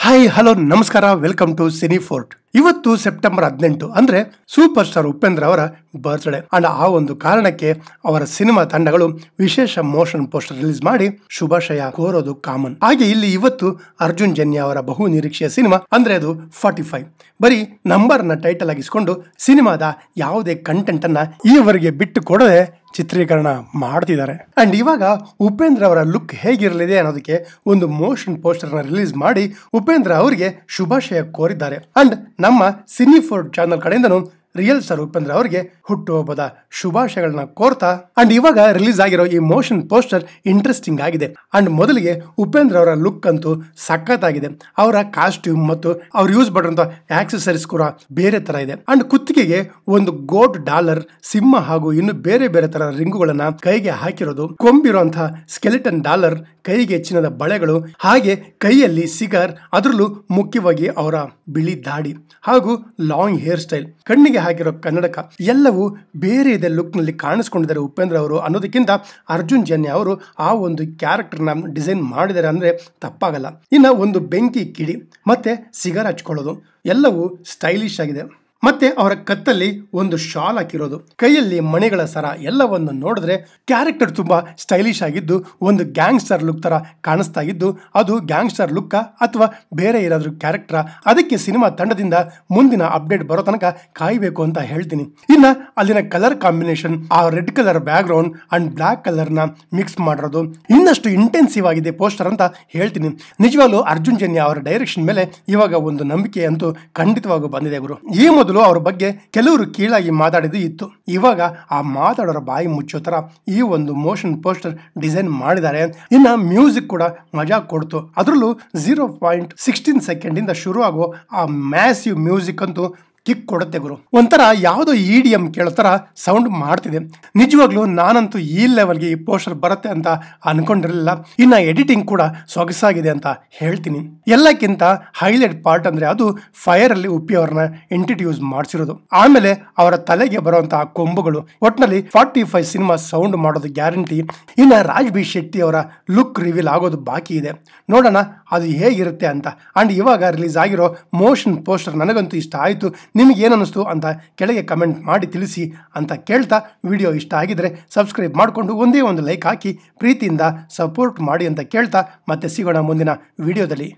Hi hello ನಮಸ್ಕಾರ welcome to ಸಿನಿಫೋರ್ಟ್. ಇವತ್ತು September 18 ಅಂದ್ರೆ ಸೂಪರ್ ಸ್ಟಾರ್ ಉಪೇಂದ್ರ ಅವರ ಬರ್ತ್ಡೇ ಅಂಡ್ ಆ ಒಂದು ಕಾರಣಕ್ಕೆ ಅವರ ಸಿನಿಮಾ ತಂಡಗಳು ವಿಶೇಷ ಮೋಷನ್ ಪೋಸ್ಟರ್ ರಿಲೀಸ್ ಮಾಡಿ ಶುಭಾಶಯ ಕೋರೋದು ಕಾಮನ್. ಹಾಗೆ ಇಲ್ಲಿ ಇವತ್ತು ಅರ್ಜುನ್ ಜನ್ಯ ಅವರ ಬಹು ನಿರೀಕ್ಷೆಯ ಸಿನಿಮಾ ಅಂದ್ರೆ ಅದು 45 ಬರೀ ನಂಬರ್ ನ ಟೈಟಲ್ ಆಗಿಸ್ಕೊಂಡು ಸಿನಿಮಾದ ಯಾವುದೇ ಕಂಟೆಂಟ್ ಅನ್ನ ಈವರೆಗೆ ಬಿಟ್ಟು ಕೊಡದೆ ಚಿತ್ರೀಕರಣ ಮಾಡ್ತಿದ್ದಾರೆ. ಅಂಡ್ ಇವಾಗ ಉಪೇಂದ್ರ ಅವರ ಲುಕ್ ಹೇಗಿರಲಿದೆ ಅನ್ನೋದಕ್ಕೆ ಒಂದು ಮೋಷನ್ ಪೋಸ್ಟರ್ ನ ರಿಲೀಸ್ ಮಾಡಿ ಉಪೇಂದ್ರ ಅವರಿಗೆ ಶುಭಾಶಯ ಕೋರಿದ್ದಾರೆ. ಅಂಡ್ ನಮ್ಮ ಸಿನಿಫೋರ್ಟ್ ಚಾನಲ್ ಕಡೆಯಿಂದನೂ ರಿಯಲ್ ಸ್ಟಾರ್ ಉಪೇಂದ್ರ ಅವರಿಗೆ ಹುಟ್ಟುಹಬ್ಬದ ಶುಭಾಶಯಗಳನ್ನ ಕೋರ್ತಾ ಅಂಡ್ ಇವಾಗ ರಿಲೀಸ್ ಆಗಿರೋ ಈ ಮೋಷನ್ ಪೋಸ್ಟರ್ ಇಂಟ್ರೆಸ್ಟಿಂಗ್ ಆಗಿದೆ. ಅಂಡ್ ಮೊದಲಿಗೆ ಉಪೇಂದ್ರ ಅವರ ಲುಕ್ ಅಂತೂ ಸಖತ್ತಾಗಿದೆ. ಅವರ ಕಾಸ್ಟ್ಯೂಮ್ ಮತ್ತು ಅವ್ರು ಯೂಸ್ ಮಾಡಿರುವಂತಹ ಆಕ್ಸೆಸರೀಸ್ ಕೂಡ ಬೇರೆ ತರ ಇದೆ. ಅಂಡ್ ಕುತ್ತಿಗೆಗೆ ಒಂದು ಗೋಲ್ಡ್ ಡಾಲರ್, ಸಿಂಹ ಹಾಗೂ ಇನ್ನು ಬೇರೆ ಬೇರೆ ತರ ರಿಂಗುಗಳನ್ನ ಕೈಗೆ ಹಾಕಿರೋದು, ಕೊಂಬಿರುವಂತಹ ಸ್ಕೆಲಿಟನ್ ಡಾಲರ್, ಕೈಗೆ ಚಿನ್ನದ ಬಳೆಗಳು, ಹಾಗೆ ಕೈಯಲ್ಲಿ ಸಿಗಾರ್, ಅದರಲ್ಲೂ ಮುಖ್ಯವಾಗಿ ಅವರ ಬಿಳಿ ದಾಡಿ ಹಾಗೂ ಲಾಂಗ್ ಹೇರ್ ಸ್ಟೈಲ್, ಕಣ್ಣಿಗೆ ಹಾಕಿರೋ ಕನ್ನಡಕ ಎಲ್ಲವೂ ಬೇರೆ ಇದೆ ಲುಕ್ ನಲ್ಲಿ ಕಾಣಿಸ್ಕೊಂಡಿದ್ದಾರೆ ಉಪೇಂದ್ರ ಅವರು ಅನ್ನೋದಕ್ಕಿಂತ ಅರ್ಜುನ್ ಜನ್ಯ ಅವರು ಆ ಒಂದು ಕ್ಯಾರೆಕ್ಟರ್ ನ ಡಿಸೈನ್ ಮಾಡಿದ್ದಾರೆ ಅಂದ್ರೆ ತಪ್ಪಾಗಲ್ಲ. ಇನ್ನ ಒಂದು ಬೆಂಕಿ ಕಿಡಿ ಮತ್ತೆ ಸಿಗಾರ್ ಹಚ್ಕೊಳ್ಳೋದು ಎಲ್ಲವೂ ಸ್ಟೈಲಿಶ್ ಆಗಿದೆ. ಮತ್ತೆ ಅವರ ಕತ್ತಲ್ಲಿ ಒಂದು ಶಾಲ್ ಹಾಕಿರೋದು, ಕೈಯಲ್ಲಿ ಮಣಿಗಳ ಸರ ಎಲ್ಲವನ್ನು ನೋಡಿದ್ರೆ ಕ್ಯಾರೆಕ್ಟರ್ ತುಂಬಾ ಸ್ಟೈಲಿಶ್ ಆಗಿದ್ದು ಒಂದು ಗ್ಯಾಂಗ್ಸ್ಟರ್ ಲುಕ್ ತರ ಕಾಣಿಸ್ತಾ ಇದ್ದು, ಅದು ಗ್ಯಾಂಗ್ಸ್ಟರ್ ಲುಕ್ ಅಥವಾ ಬೇರೆ ಏನಾದ್ರು ಕ್ಯಾರೆಕ್ಟರ್, ಅದಕ್ಕೆ ಸಿನಿಮಾ ತಂಡದಿಂದ ಮುಂದಿನ ಅಪ್ಡೇಟ್ ಬರೋ ತನಕ ಕಾಯಬೇಕು ಅಂತ ಹೇಳ್ತೀನಿ. ಇನ್ನ ಅಲ್ಲಿನ ಕಲರ್ ಕಾಂಬಿನೇಷನ್, ಆ red colour back ground and black colour ನ ಮಿಕ್ಸ್ ಮಾಡಿರೋದು ಇನ್ನಷ್ಟು ಇಂಟೆನ್ಸಿವ್ ಆಗಿದೆ ಪೋಸ್ಟರ್ ಅಂತ ಹೇಳ್ತೀನಿ. ನಿಜವಾಗ್ಲೂ ಅರ್ಜುನ್ ಜನ್ಯ ಅವರ ಡೈರೆಕ್ಷನ್ ಮೇಲೆ ಇವಾಗ ಒಂದು ನಂಬಿಕೆ ಅಂತೂ ಖಂಡಿತವಾಗೂ ಬಂದಿದೆ ಗುರು. ಈ ಮೊದಲು ಅವ್ರ ಬಗ್ಗೆ ಕೆಲವರು ಕೀಳಾಗಿ ಮಾತಾಡಿದ್ದು ಇತ್ತು, ಇವಾಗ ಆ ಮಾತಾಡೋರ ಬಾಯಿ ಮುಚ್ಚೋ ತರ ಈ ಒಂದು ಮೋಷನ್ ಪೋಸ್ಟರ್ ಡಿಸೈನ್ ಮಾಡಿದ್ದಾರೆ. ಇನ್ನ ಮ್ಯೂಸಿಕ್ ಕೂಡ ಮಜಾ ಕೊಡ್ತು, ಅದರಲ್ಲೂ 0.16 ಸೆಕೆಂಡ್ ಇಂದ ಶುರು ಆಗೋ ಆ ಮ್ಯಾಸಿವ್ ಮ್ಯೂಸಿಕ್ ಅಂತೂ ಕಿಕ್ ಕೊಡುತ್ತೆ ಗುರು. ಒಂಥರ ಯಾವುದೋ EDM ಕೇಳೋ ತರ ಸೌಂಡ್ ಮಾಡ್ತಿದೆ. ನಿಜವಾಗ್ಲೂ ನಾನಂತೂ ಈ ಲೆವೆಲ್ಗೆ ಈ ಪೋಸ್ಟರ್ ಬರುತ್ತೆ ಅಂತ ಅನ್ಕೊಂಡಿರಲಿಲ್ಲ. ಇನ್ನ ಎಡಿಟಿಂಗ್ ಕೂಡ ಸೊಗಸಾಗಿದೆ ಅಂತ ಹೇಳ್ತೀನಿ. ಎಲ್ಲಕ್ಕಿಂತ ಹೈಲೈಟ್ ಪಾರ್ಟ್ ಅಂದ್ರೆ ಅದು ಫೈರ್ ಅಲ್ಲಿ ಉಪ್ಪಿ ಅವ್ರನ್ನ ಇಂಟ್ರಡ್ಯೂಸ್ ಮಾಡಿಸಿರೋದು, ಆಮೇಲೆ ಅವರ ತಲೆಗೆ ಬರುವಂತಹ ಕೊಂಬುಗಳು. ಒಟ್ನಲ್ಲಿ 45 ಸಿನಿಮಾ ಸೌಂಡ್ ಮಾಡೋದು ಗ್ಯಾರಂಟಿ. ಇನ್ನ ರಾಜ್ ಬಿ ಶೆಟ್ಟಿ ಅವರ ಲುಕ್ ರಿವೀಲ್ ಆಗೋದು ಬಾಕಿ ಇದೆ, ನೋಡೋಣ ಅದು ಹೇಗಿರುತ್ತೆ ಅಂತ. ಅಂಡ್ ಇವಾಗ ರಿಲೀಸ್ ಆಗಿರೋ ಮೋಷನ್ ಪೋಸ್ಟರ್ ನನಗಂತೂ ಇಷ್ಟ ಆಯ್ತು. ನಿಮಗೆ ಏನು ಅನ್ನಿಸ್ತು ಅಂತ ಕೆಳಗೆ ಕಮೆಂಟ್ ಮಾಡಿ ತಿಳಿಸಿ ಅಂತ ಕೇಳ್ತಾ, ವಿಡಿಯೋ ಇಷ್ಟ ಆಗಿದ್ರೆ ಸಬ್ಸ್ಕ್ರೈಬ್ ಮಾಡಿಕೊಂಡು ಒಂದೇ ಒಂದು ಲೈಕ್ ಹಾಕಿ ಪ್ರೀತಿಯಿಂದ ಸಪೋರ್ಟ್ ಮಾಡಿ ಅಂತ ಕೇಳ್ತಾ ಮತ್ತೆ ಸಿಗೋಣ ಮುಂದಿನ ವಿಡಿಯೋದಲ್ಲಿ.